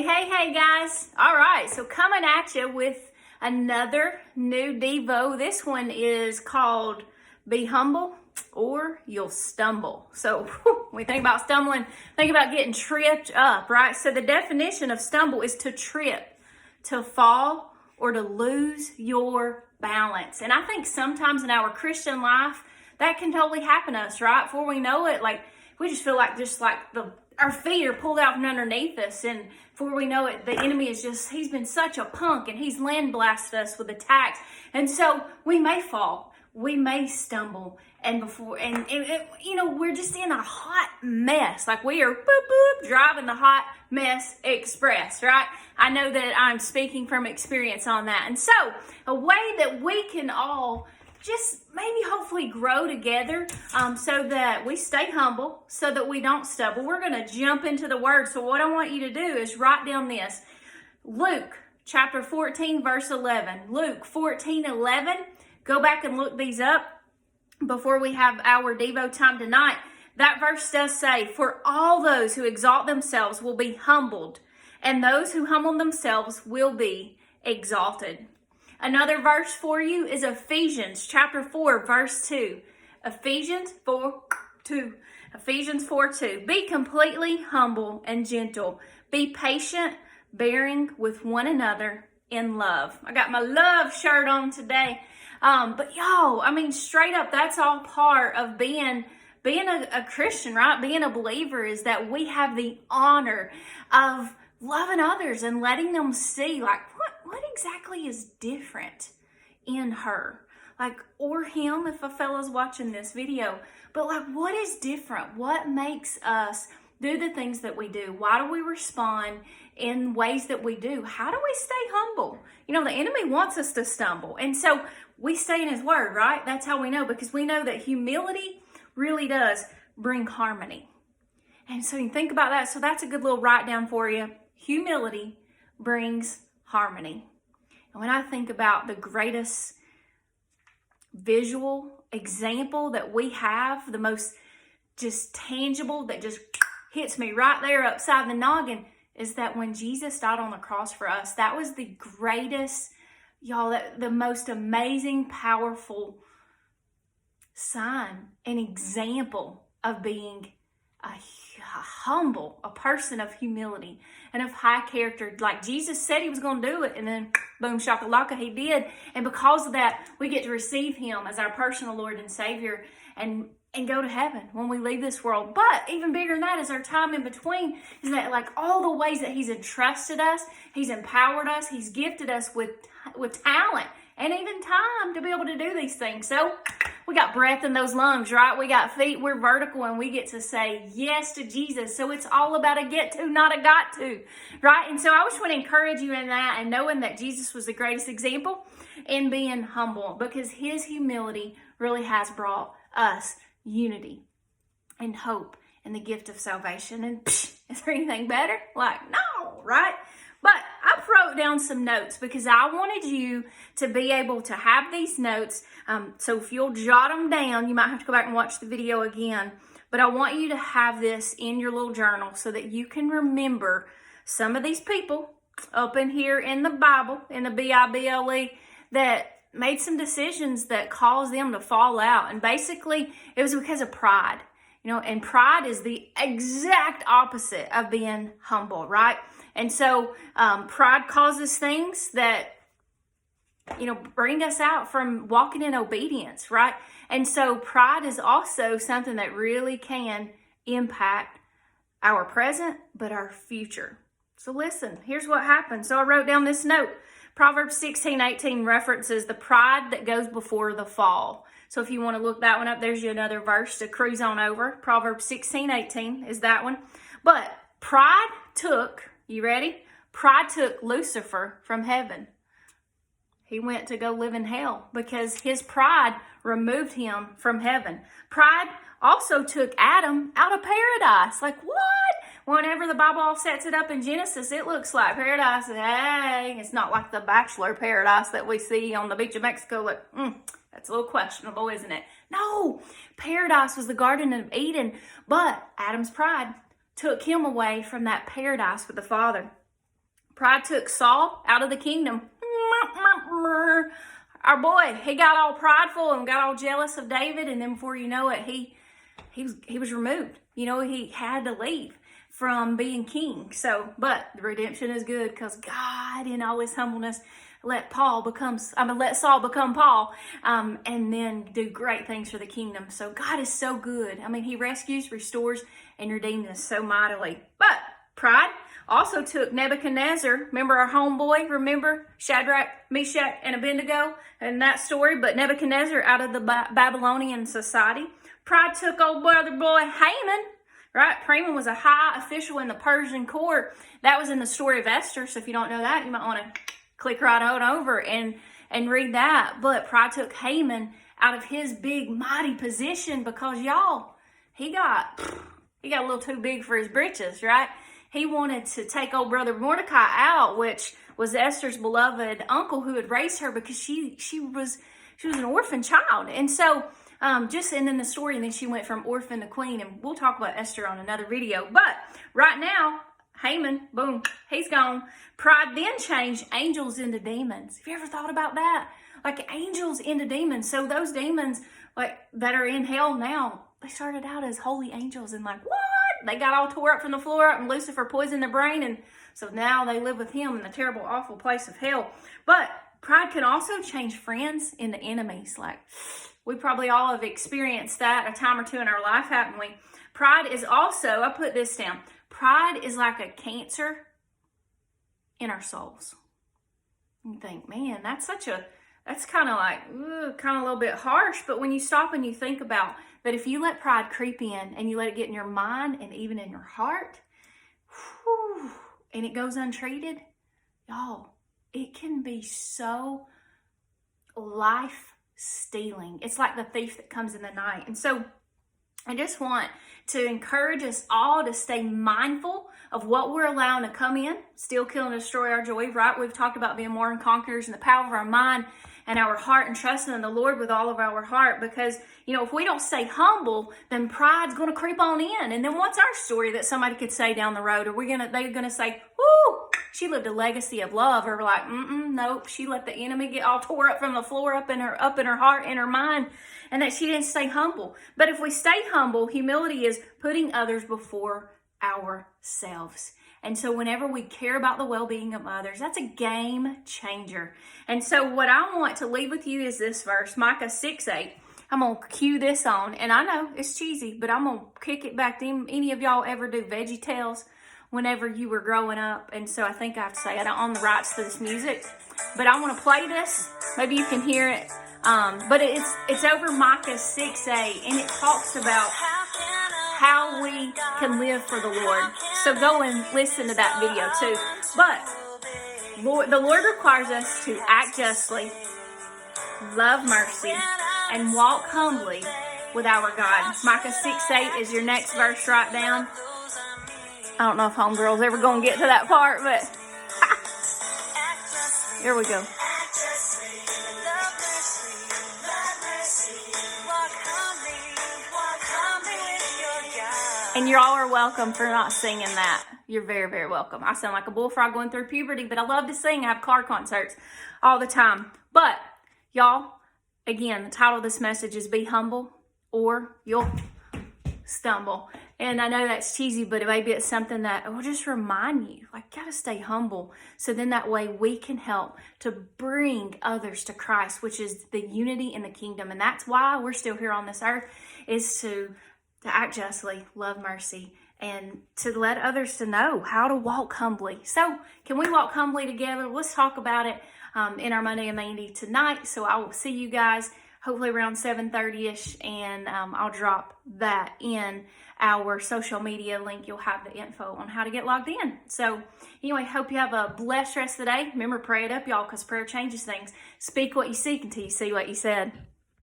Hey, guys. All right, so coming at you with another new Devo. This one is called Be Humble or You'll Stumble. So when we think about stumbling, think about getting tripped up, right? So the definition of stumble is to trip, to fall, or to lose your balance. And I think sometimes in our Christian life, that can totally happen to us, right? Before we know it, like we just feel like our feet are pulled out from underneath us, and before we know it, the enemy he's been such a punk, and he's land blasted us with attacks. And so we may fall, we may stumble, and we're just in a hot mess. Like we are driving the hot mess express, right? I know that I'm speaking from experience on that. And so a way that we can all just maybe hopefully grow together so that we stay humble, so that we don't stumble. We're going to jump into the word. So what I want you to do is write down this. Luke chapter 14, verse 11. Luke 14:11. Go back and look these up before we have our Devo time tonight. That verse does say, "For all those who exalt themselves will be humbled, and those who humble themselves will be exalted." Another verse for you is Ephesians chapter 4, verse 2. Ephesians 4:2. Ephesians 4:2. Be completely humble and gentle. Be patient, bearing with one another in love. I got my love shirt on today. But y'all, I mean, straight up, that's all part of being a Christian, right? Being a believer is that we have the honor of loving others and letting them see, like, what exactly is different in her, like, or him if a fella's watching this video. But like, what is different? What makes us do the things that we do? Why do we respond in ways that we do? How do we stay humble? You know, the enemy wants us to stumble, and so we stay in his word, right? That's how we know, because we know that humility really does bring harmony. And so you think about that. So that's a good little write down for you. Humility brings harmony. And when I think about the greatest visual example that we have, the most just tangible that just hits me right there upside the noggin, is that when Jesus died on the cross for us, that was the greatest, y'all, the most amazing, powerful sign, an example of being a humble, a person of humility and of high character. Like Jesus said he was going to do it, and then boom shakalaka, he did. And because of that, we get to receive him as our personal Lord and Savior and go to heaven when we leave this world. But even bigger than that is our time in between, is that like all the ways that he's entrusted us, he's empowered us, he's gifted us with talent and even time to be able to do these things. So we got breath in those lungs, right? We got feet, we're vertical, and we get to say yes to Jesus. So it's all about a get to, not a got to, right? And so I just want to encourage you in that, and knowing that Jesus was the greatest example in being humble, because his humility really has brought us unity and hope and the gift of salvation. And is there anything better? Like, no, right? But I wrote down some notes because I wanted you to be able to have these notes. So if you'll jot them down, you might have to go back and watch the video again. But I want you to have this in your little journal so that you can remember some of these people up in here in the Bible, in the Bible, that made some decisions that caused them to fall out. And basically, it was because of pride. You know, and pride is the exact opposite of being humble, right? And so pride causes things that, bring us out from walking in obedience, right? And so pride is also something that really can impact our present, but our future. So listen, here's what happened. So I wrote down this note. Proverbs 16:18 references the pride that goes before the fall. So if you want to look that one up, there's you another verse to cruise on over. Proverbs 16:18 is that one. But pride took, you ready? Pride took Lucifer from heaven. He went to go live in hell because his pride removed him from heaven. Pride also took Adam out of paradise. Like what? Whenever the Bible all sets it up in Genesis, it looks like paradise. Hey, it's not like the bachelor paradise that we see on the beach of Mexico. Like, that's a little questionable, isn't it? No, paradise was the Garden of Eden, but Adam's pride took him away from that paradise with the Father. Pride took Saul out of the kingdom. Our boy, he got all prideful and got all jealous of David, and then before you know it, he was removed. You know, he had to leave from being king. So, but the redemption is good because God, in all his humbleness, let Saul become Paul, and then do great things for the kingdom. So God is so good. I mean, he rescues, restores, and redeems us so mightily. But pride also took Nebuchadnezzar. Remember our homeboy? Remember Shadrach, Meshach, and Abednego and that story? But Nebuchadnezzar out of the Babylonian society. Pride took old brother boy Haman. Right? Haman was a high official in the Persian court. That was in the story of Esther. So if you don't know that, you might want to click right on over and read that. But pride took Haman out of his big, mighty position because, y'all, he got a little too big for his britches, right? He wanted to take old brother Mordecai out, which was Esther's beloved uncle who had raised her because she was an orphan child. And so, and then the story, and then she went from orphan to queen, and we'll talk about Esther on another video. But right now, Haman, boom, he's gone. Pride then changed angels into demons. Have you ever thought about that? Like angels into demons. So those demons, like that are in hell now, they started out as holy angels, and like, what? They got all tore up from the floor up, and Lucifer poisoned their brain, and so now they live with him in the terrible, awful place of hell. But pride can also change friends into enemies. Like, we probably all have experienced that a time or two in our life, haven't we? Pride is also, I put this down, pride is like a cancer in our souls. You think, man, that's kind of like, kind of a little bit harsh. But when you stop and you think about that, if you let pride creep in and you let it get in your mind and even in your heart, and it goes untreated, y'all, it can be so life stealing. It's like the thief that comes in the night. And so I just want to encourage us all to stay mindful of what we're allowing to come in, steal, kill, and destroy our joy, right? We've talked about being more than conquerors and the power of our mind and our heart and trusting in the Lord with all of our heart. Because, you know, if we don't stay humble, then pride's going to creep on in. And then what's our story that somebody could say down the road? They're going to say, whoo, she lived a legacy of love. Or we're like, nope, she let the enemy get all tore up from the floor up in her heart, in her mind, and that she didn't stay humble. But if we stay humble, humility is putting others before ourselves. And so whenever we care about the well-being of others, that's a game changer. And so what I want to leave with you is this verse, Micah 6:8. I'm going to cue this on. And I know it's cheesy, but I'm going to kick it back to any of y'all ever do Veggie Tales whenever you were growing up? And so I think I have to say I don't own the rights to this music, but I want to play this. Maybe you can hear it. But it's over Micah 6:8, and it talks about how we can live for the Lord. So go and listen to that video too. But the Lord requires us to act justly, love mercy, and walk humbly with our God. Micah 6:8 is your next verse. Write down. I don't know if homegirl's ever going to get to that part, but here we go. And you all are welcome for not singing that. You're very, very welcome. I sound like a bullfrog going through puberty, but I love to sing. I have car concerts all the time. But, y'all, again, the title of this message is Be Humble or You'll Stumble. And I know that's cheesy, but maybe it's something that will just remind you, like, gotta stay humble. So then that way we can help to bring others to Christ, which is the unity in the kingdom. And that's why we're still here on this earth, is to act justly, love mercy, and to let others to know how to walk humbly. So can we walk humbly together? Let's talk about it in our Monday and Mandy tonight. So I will see you guys hopefully around 7:30ish, and I'll drop that in our social media link. You'll have the info on how to get logged in. So anyway, hope you have a blessed rest of the day. Remember, pray it up, y'all, because prayer changes things. Speak what you seek until you see what you said.